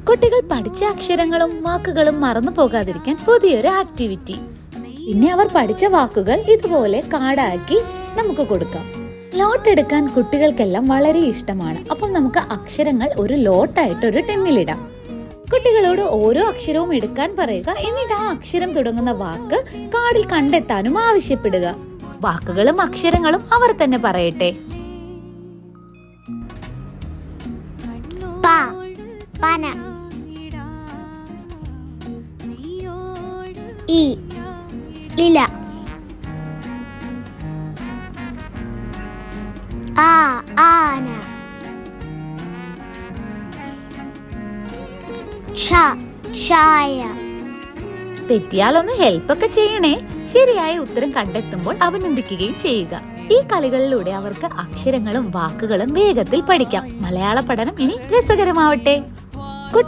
കുട്ടികൾ പഠിച്ച അക്ഷരങ്ങളും വാക്കുകളും മറന്നു പോകാതിരിക്കാൻ പുതിയൊരു ആക്ടിവിറ്റി. പിന്നെ അവർ പഠിച്ച വാക്കുകൾ ഇതുപോലെ കാർഡാക്കി നമുക്ക് കൊടുക്കാം. ലോട്ട് എടുക്കാൻ കുട്ടികൾക്കെല്ലാം വളരെ ഇഷ്ടമാണ്. അപ്പോൾ നമുക്ക് അക്ഷരങ്ങൾ ഒരു ലോട്ടായിട്ട് ഒരു ടിന്നിലിടാം. കുട്ടികളോട് ഓരോ അക്ഷരവും എടുക്കാൻ പറയുക. എന്നിട്ട് ആ അക്ഷരം തുടങ്ങുന്ന വാക്ക് കാർഡിൽ കണ്ടെത്താനും ആവശ്യപ്പെടുക. വാക്കുകളും അക്ഷരങ്ങളും അവർ തന്നെ പറയട്ടെ. പന, ഇല, ആന, ചായ. തെറ്റിയാലൊന്ന് ഹെൽപ്പ് ഒക്കെ ചെയ്യണേ. ശരിയായ ഉത്തരം കണ്ടെത്തുമ്പോൾ അഭിനന്ദിക്കുകയും ചെയ്യുക. ഈ കളികളിലൂടെ അവർക്ക് അക്ഷരങ്ങളും വാക്കുകളും വേഗത്തിൽ പഠിക്കാം. മലയാള പഠനം ഇനി രസകരമാവട്ടെ.